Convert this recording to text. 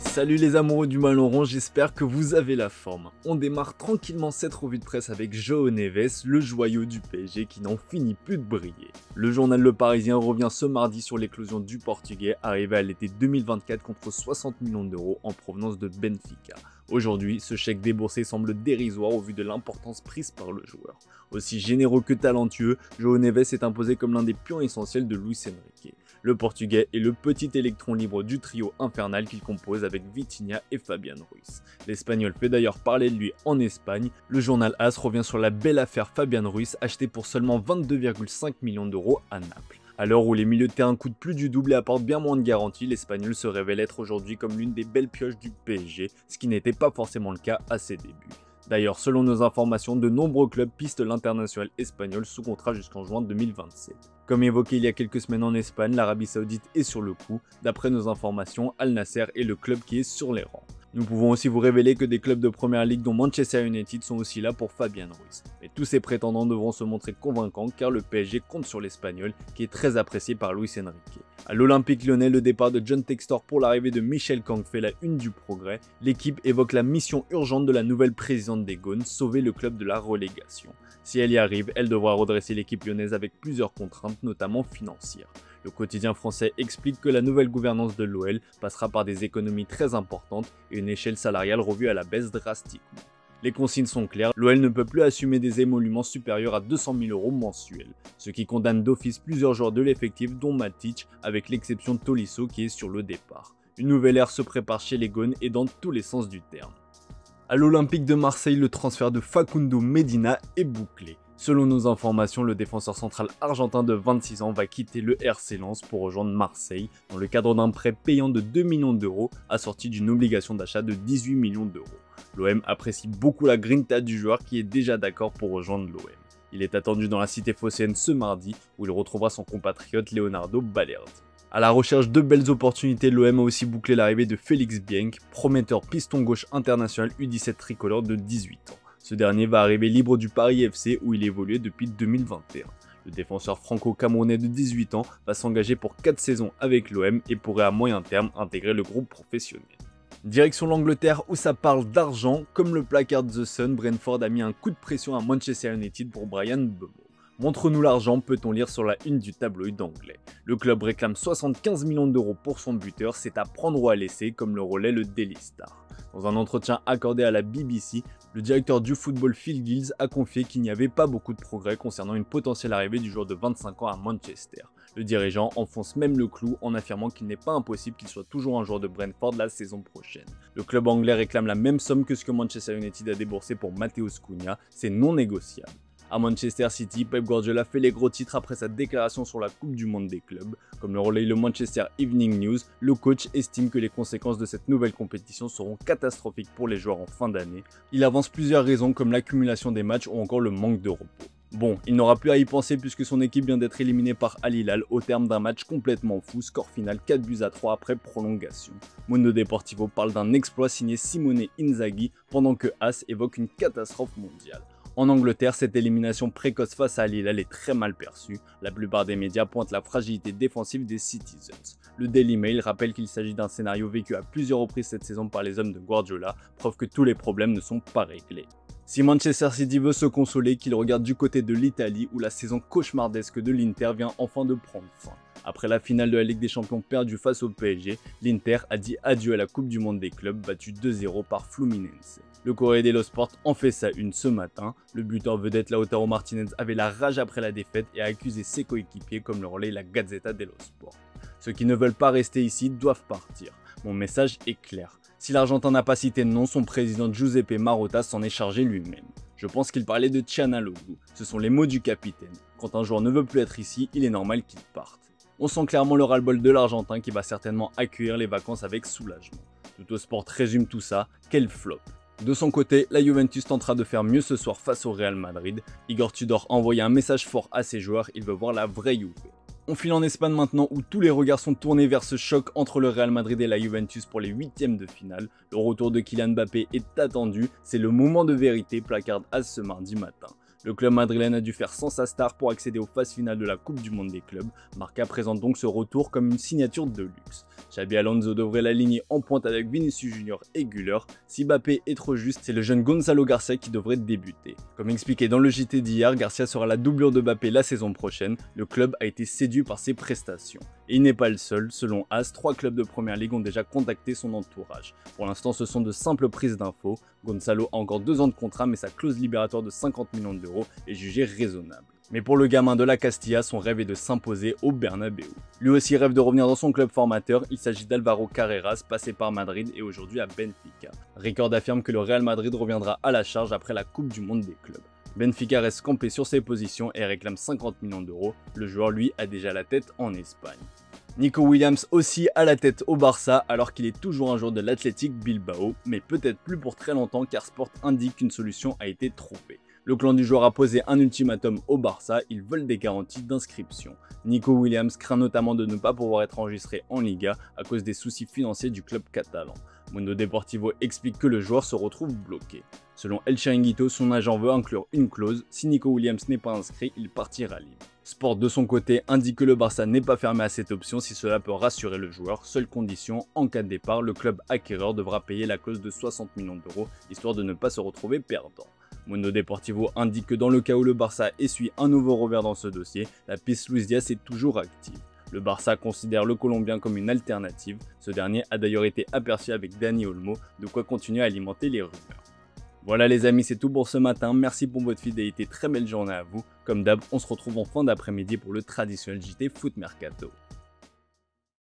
Salut les amoureux du ballon rond, j'espère que vous avez la forme. On démarre tranquillement cette revue de presse avec João Neves, le joyau du PSG qui n'en finit plus de briller. Le journal Le Parisien revient ce mardi sur l'éclosion du Portugais, arrivé à l'été 2024 contre 60 millions d'euros en provenance de Benfica. Aujourd'hui, ce chèque déboursé semble dérisoire au vu de l'importance prise par le joueur. Aussi généreux que talentueux, João Neves est imposé comme l'un des pions essentiels de Luis Enrique. Le Portugais est le petit électron libre du trio infernal qu'il compose avec Vitinha et Fabian Ruiz. L'Espagnol fait d'ailleurs parler de lui en Espagne. Le journal AS revient sur la belle affaire Fabian Ruiz, acheté pour seulement 22,5 millions d'euros à Naples. À l'heure où les milieux de terrain coûtent plus du double et apportent bien moins de garanties, l'Espagnol se révèle être aujourd'hui comme l'une des belles pioches du PSG, ce qui n'était pas forcément le cas à ses débuts. D'ailleurs, selon nos informations, de nombreux clubs pistent l'international espagnol sous contrat jusqu'en juin 2027. Comme évoqué il y a quelques semaines en Espagne, l'Arabie Saoudite est sur le coup. D'après nos informations, Al Nasser est le club qui est sur les rangs. Nous pouvons aussi vous révéler que des clubs de première ligue dont Manchester United sont aussi là pour Fabian Ruiz. Mais tous ces prétendants devront se montrer convaincants car le PSG compte sur l'Espagnol qui est très apprécié par Luis Enrique. À l'Olympique Lyonnais, le départ de John Textor pour l'arrivée de Michel Kang fait la une du Progrès. L'équipe évoque la mission urgente de la nouvelle présidente des Gaunes, sauver le club de la relégation. Si elle y arrive, elle devra redresser l'équipe lyonnaise avec plusieurs contraintes, notamment financières. Le quotidien français explique que la nouvelle gouvernance de l'OL passera par des économies très importantes et une échelle salariale revue à la baisse drastiquement. Les consignes sont claires, l'OL ne peut plus assumer des émoluments supérieurs à 200 000 euros mensuels, ce qui condamne d'office plusieurs joueurs de l'effectif dont Matic, avec l'exception de Tolisso qui est sur le départ. Une nouvelle ère se prépare chez les Gaunes et dans tous les sens du terme. À l'Olympique de Marseille, le transfert de Facundo Medina est bouclé. Selon nos informations, le défenseur central argentin de 26 ans va quitter le RC Lens pour rejoindre Marseille dans le cadre d'un prêt payant de 2 millions d'euros assorti d'une obligation d'achat de 18 millions d'euros. L'OM apprécie beaucoup la grinta du joueur qui est déjà d'accord pour rejoindre l'OM. Il est attendu dans la cité phocéenne ce mardi où il retrouvera son compatriote Leonardo Balerdi. À la recherche de belles opportunités, l'OM a aussi bouclé l'arrivée de Félix Bienc, prometteur piston gauche international U17 tricolore de 18 ans. Ce dernier va arriver libre du Paris FC où il évoluait depuis 2021. Le défenseur franco-camerounais de 18 ans va s'engager pour 4 saisons avec l'OM et pourrait à moyen terme intégrer le groupe professionnel. Direction l'Angleterre où ça parle d'argent, comme le placard The Sun, Brentford a mis un coup de pression à Manchester United pour Bryan Mbeumo. Montre-nous l'argent, peut-on lire sur la une du tabloïd anglais. Le club réclame 75 millions d'euros pour son buteur, c'est à prendre ou à laisser, comme le relaie le Daily Star. Dans un entretien accordé à la BBC, le directeur du football Phil Giles a confié qu'il n'y avait pas beaucoup de progrès concernant une potentielle arrivée du joueur de 25 ans à Manchester. Le dirigeant enfonce même le clou en affirmant qu'il n'est pas impossible qu'il soit toujours un joueur de Brentford la saison prochaine. Le club anglais réclame la même somme que ce que Manchester United a déboursé pour Matheus Cunha, c'est non négociable. À Manchester City, Pep Guardiola fait les gros titres après sa déclaration sur la Coupe du Monde des clubs. Comme le relaye le Manchester Evening News, le coach estime que les conséquences de cette nouvelle compétition seront catastrophiques pour les joueurs en fin d'année. Il avance plusieurs raisons comme l'accumulation des matchs ou encore le manque de repos. Bon, il n'aura plus à y penser puisque son équipe vient d'être éliminée par Al Hilal au terme d'un match complètement fou, score final 4-3 après prolongation. Mundo Deportivo parle d'un exploit signé Simone Inzaghi pendant que AS évoque une catastrophe mondiale. En Angleterre, cette élimination précoce face à Al Hilal est très mal perçue. La plupart des médias pointent la fragilité défensive des Citizens. Le Daily Mail rappelle qu'il s'agit d'un scénario vécu à plusieurs reprises cette saison par les hommes de Guardiola, preuve que tous les problèmes ne sont pas réglés. Si Manchester City veut se consoler, qu'il regarde du côté de l'Italie où la saison cauchemardesque de l'Inter vient enfin de prendre fin. Après la finale de la Ligue des Champions perdue face au PSG, l'Inter a dit adieu à la Coupe du Monde des clubs battue 2-0 par Fluminense. Le Corriere dello Sport en fait sa une ce matin. Le buteur vedette Lautaro Martinez avait la rage après la défaite et a accusé ses coéquipiers comme le relaye la Gazzetta dello Sport. Ceux qui ne veulent pas rester ici doivent partir. Mon message est clair. Si l'Argentin n'a pas cité de nom, son président Giuseppe Marotta s'en est chargé lui-même. Je pense qu'il parlait de Çalhanoğlu. Ce sont les mots du capitaine. Quand un joueur ne veut plus être ici, il est normal qu'il parte. On sent clairement le ras-le-bol de l'Argentin qui va certainement accueillir les vacances avec soulagement. Tuttosport résume tout ça, quel flop. De son côté, la Juventus tentera de faire mieux ce soir face au Real Madrid. Igor Tudor a envoyé un message fort à ses joueurs, il veut voir la vraie Juve. On file en Espagne maintenant où tous les regards sont tournés vers ce choc entre le Real Madrid et la Juventus pour les huitièmes de finale. Le retour de Kylian Mbappé est attendu, c'est le moment de vérité, placarde AS ce mardi matin. Le club madrilène a dû faire sans sa star pour accéder aux phases finales de la Coupe du Monde des clubs. Marca présente donc ce retour comme une signature de luxe. Xabi Alonso devrait l'aligner en pointe avec Vinicius Junior et Güler. Si Mbappé est trop juste, c'est le jeune Gonzalo Garcia qui devrait débuter. Comme expliqué dans le JT d'hier, Garcia sera la doublure de Mbappé la saison prochaine. Le club a été séduit par ses prestations. Et il n'est pas le seul, selon AS, 3 clubs de première ligue ont déjà contacté son entourage. Pour l'instant, ce sont de simples prises d'infos. Gonzalo a encore 2 ans de contrat, mais sa clause libératoire de 50 millions d'euros est jugée raisonnable. Mais pour le gamin de la Castilla, son rêve est de s'imposer au Bernabéu. Lui aussi rêve de revenir dans son club formateur, il s'agit d'Alvaro Carreras, passé par Madrid et aujourd'hui à Benfica. Record affirme que le Real Madrid reviendra à la charge après la Coupe du Monde des clubs. Benfica reste campé sur ses positions et réclame 50 millions d'euros, le joueur lui a déjà la tête en Espagne. Nico Williams aussi à la tête au Barça alors qu'il est toujours un joueur de l'Athletic Bilbao, mais peut-être plus pour très longtemps car Sport indique qu'une solution a été trouvée. Le clan du joueur a posé un ultimatum au Barça, ils veulent des garanties d'inscription. Nico Williams craint notamment de ne pas pouvoir être enregistré en Liga à cause des soucis financiers du club catalan. Mundo Deportivo explique que le joueur se retrouve bloqué. Selon El Chiringuito, son agent veut inclure une clause, si Nico Williams n'est pas inscrit, il partira libre. Sport de son côté indique que le Barça n'est pas fermé à cette option si cela peut rassurer le joueur. Seule condition, en cas de départ, le club acquéreur devra payer la clause de 60 millions d'euros, histoire de ne pas se retrouver perdant. Mundo Deportivo indique que dans le cas où le Barça essuie un nouveau revers dans ce dossier, la piste Luis Diaz est toujours active. Le Barça considère le Colombien comme une alternative, ce dernier a d'ailleurs été aperçu avec Dani Olmo, de quoi continuer à alimenter les rumeurs. Voilà les amis, c'est tout pour ce matin, merci pour votre fidélité, très belle journée à vous. Comme d'hab, on se retrouve en fin d'après-midi pour le traditionnel JT Foot Mercato.